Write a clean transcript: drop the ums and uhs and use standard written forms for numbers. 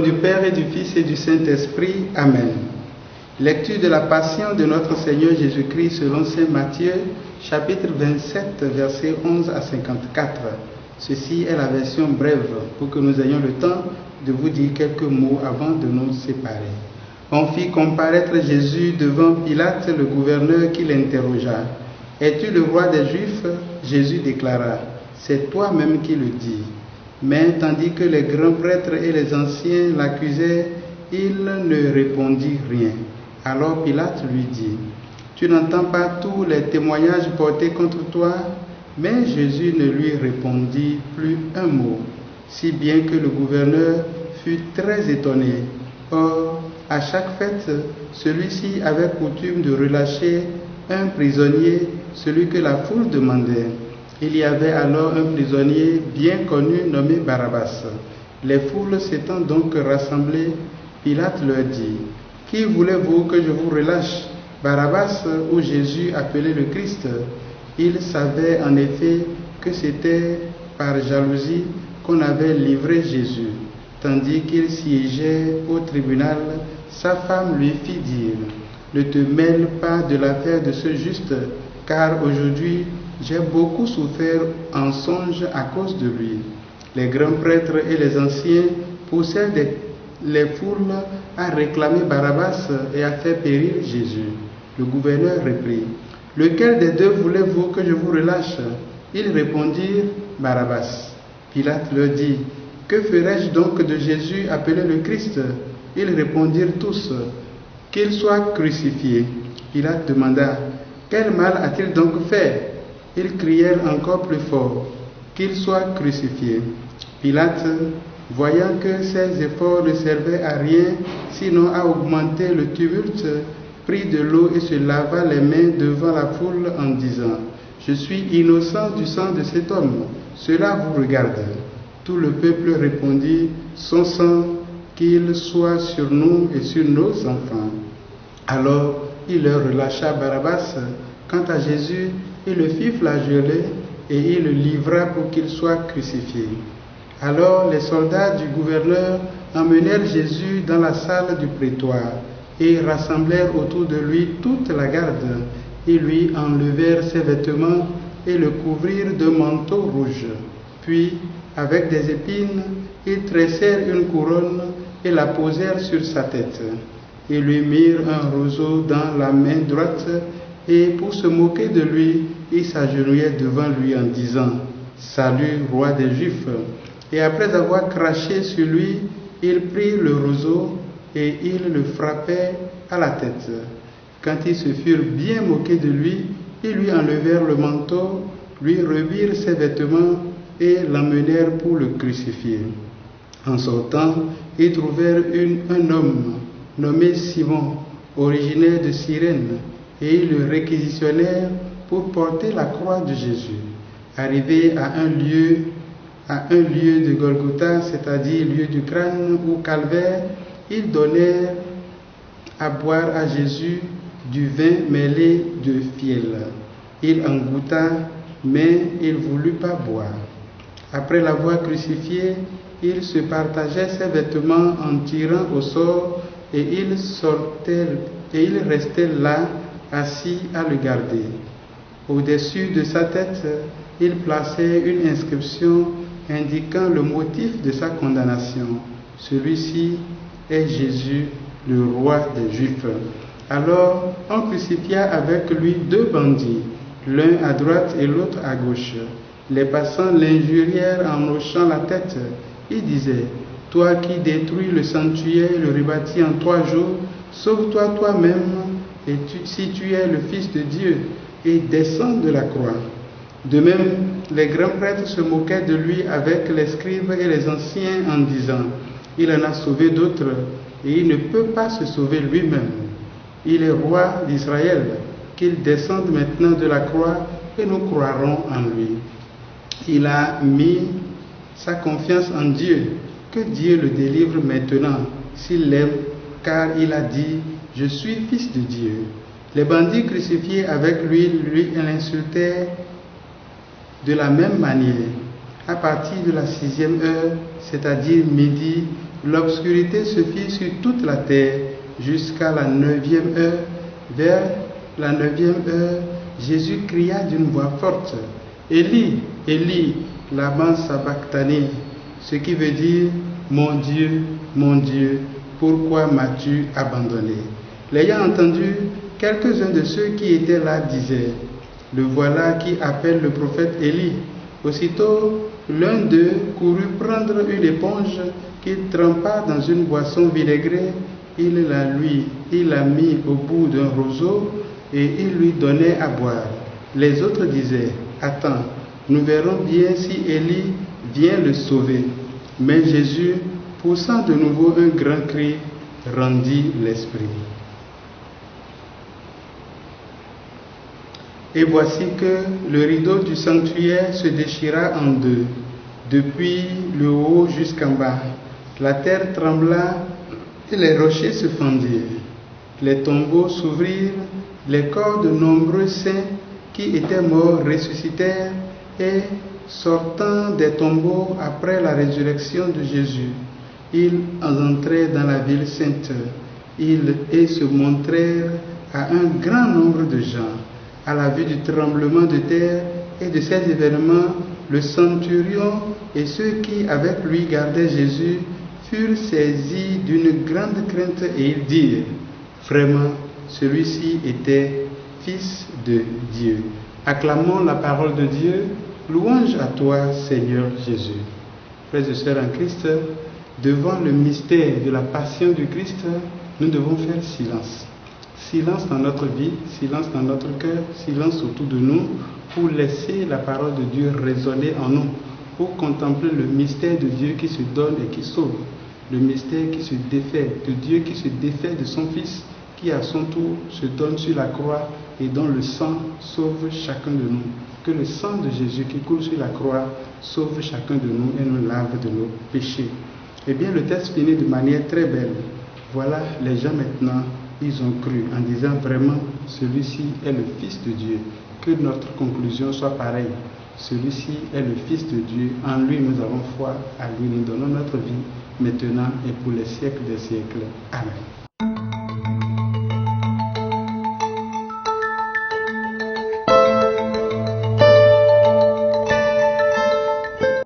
nom du Père et du Fils et du Saint-Esprit. Amen. Lecture de la Passion de notre Seigneur Jésus-Christ selon saint Matthieu, chapitre 27, versets 11 à 54. Ceci est la version brève pour que nous ayons le temps de vous dire quelques mots avant de nous séparer. On fit comparaître Jésus devant Pilate, le gouverneur, qui l'interrogea. « Es-tu le roi des Juifs ?» Jésus déclara, « C'est toi-même qui le dis. » Mais tandis que les grands prêtres et les anciens l'accusaient, il ne répondit rien. Alors Pilate lui dit, « Tu n'entends pas tous les témoignages portés contre toi ?» Mais Jésus ne lui répondit plus un mot, si bien que le gouverneur fut très étonné. Or, à chaque fête, celui-ci avait coutume de relâcher un prisonnier, celui que la foule demandait. Il y avait alors un prisonnier bien connu nommé Barabbas. Les foules s'étant donc rassemblées, Pilate leur dit, « Qui voulez-vous que je vous relâche, Barabbas ou Jésus appelé le Christ ?» Il savait en effet que c'était par jalousie qu'on avait livré Jésus. Tandis qu'il siégeait au tribunal, sa femme lui fit dire, « Ne te mêle pas de l'affaire de ce juste, car aujourd'hui j'ai beaucoup souffert en songe à cause de lui. » Les grands prêtres et les anciens poussèrent les foules à réclamer Barabbas et à faire périr Jésus. Le gouverneur reprit, « Lequel des deux voulez-vous que je vous relâche ?» Ils répondirent, « Barabbas. » Pilate leur dit, « Que ferai-je donc de Jésus appelé le Christ ?» Ils répondirent tous, « Qu'il soit crucifié. » Pilate demanda, « Quel mal a-t-il donc fait ?» Ils crièrent encore plus fort, « Qu'il soit crucifié. » Pilate, voyant que ses efforts ne servaient à rien, sinon à augmenter le tumulte, prit de l'eau et se lava les mains devant la foule en disant, « Je suis innocent du sang de cet homme, cela vous regarde. » Tout le peuple répondit, « Son sang, qu'il soit sur nous et sur nos enfants. » Alors il leur relâcha Barabbas. Quant à Jésus, il le fit flageoler et il le livra pour qu'il soit crucifié. Alors les soldats du gouverneur emmenèrent Jésus dans la salle du prétoire et rassemblèrent autour de lui toute la garde. Ils lui enlevèrent ses vêtements et le couvrirent d'un manteau rouge. Puis, avec des épines, ils tressèrent une couronne et la posèrent sur sa tête. Ils lui mirent un roseau dans la main droite et pour se moquer de lui, ils s'agenouillaient devant lui en disant, « Salut, roi des Juifs !» Et après avoir craché sur lui, ils prirent le roseau et ils le frappaient à la tête. Quand ils se furent bien moqués de lui, ils lui enlevèrent le manteau, lui revirent ses vêtements et l'emmenèrent pour le crucifier. En sortant, ils trouvèrent un homme nommé Simon, originaire de Cyrène, et ils le réquisitionnèrent pour porter la croix de Jésus. Arrivé à un lieu de Golgotha, c'est-à-dire lieu du crâne ou calvaire, ils donnèrent à boire à Jésus du vin mêlé de fiel. Il en goûta, mais il ne voulut pas boire. Après l'avoir crucifié, il se partageait ses vêtements en tirant au sort et il restait là, assis à le garder. Au-dessus de sa tête, il plaçait une inscription indiquant le motif de sa condamnation. Celui-ci est Jésus, le roi des Juifs. Alors on crucifia avec lui deux bandits, l'un à droite et l'autre à gauche. Les passants l'injurièrent en hochant la tête. Ils disaient, « Toi qui détruis le sanctuaire et le rebâtis en 3 jours, sauve-toi toi-même, et si tu es le Fils de Dieu, et descends de la croix. » De même, les grands prêtres se moquaient de lui avec les scribes et les anciens en disant, « Il en a sauvé d'autres, et il ne peut pas se sauver lui-même. Il est roi d'Israël, qu'il descende maintenant de la croix, et nous croirons en lui. » Il a mis sa confiance en Dieu, que Dieu le délivre maintenant, s'il l'aime, car il a dit, « Je suis fils de Dieu. » Les bandits crucifiés avec lui l'insultèrent de la même manière. À partir de la 6e heure, c'est-à-dire midi, L'obscurité se fit sur toute la terre jusqu'à la 9e heure. Vers la 9e heure, Jésus cria d'une voix forte, « Élie, Élie, lama sabachthani », ce qui veut dire « Mon Dieu, pourquoi m'as-tu abandonné ?» L'ayant entendu, quelques-uns de ceux qui étaient là disaient, « Le voilà qui appelle le prophète Élie. » Aussitôt, l'un d'eux courut prendre une éponge qu'il trempa dans une boisson vinaigrée. Il la mit au bout d'un roseau et il lui donnait à boire. Les autres disaient, « Attends, nous verrons bien si Élie vient le sauver. » Mais Jésus, poussant de nouveau un grand cri, rendit l'esprit. Et voici que le rideau du sanctuaire se déchira en deux, depuis le haut jusqu'en bas. La terre trembla et les rochers se fendirent. Les tombeaux s'ouvrirent, les corps de nombreux saints qui étaient morts ressuscitèrent et, sortant des tombeaux après la résurrection de Jésus, ils entrèrent dans la ville sainte et se montrèrent à un grand nombre de gens. À la vue du tremblement de terre et de ces événements, le centurion et ceux qui avec lui gardaient Jésus furent saisis d'une grande crainte et ils dirent, « Vraiment, celui-ci était Fils de Dieu. » Acclamons la parole de Dieu. Louange à toi, Seigneur Jésus. Frères et sœurs en Christ, devant le mystère de la passion du Christ, nous devons faire silence. Silence dans notre vie, silence dans notre cœur, silence autour de nous, pour laisser la parole de Dieu résonner en nous, pour contempler le mystère de Dieu qui se donne et qui sauve, le mystère qui se défait, de Dieu qui se défait de son Fils, qui à son tour se donne sur la croix et dont le sang sauve chacun de nous. Que le sang de Jésus qui coule sur la croix sauve chacun de nous et nous lave de nos péchés. Eh bien, le texte finit de manière très belle. Voilà, les gens maintenant, ils ont cru en disant vraiment, celui-ci est le Fils de Dieu. Que notre conclusion soit pareille. Celui-ci est le Fils de Dieu. En lui, nous avons foi. À lui, nous donnons notre vie, maintenant et pour les siècles des siècles. Amen.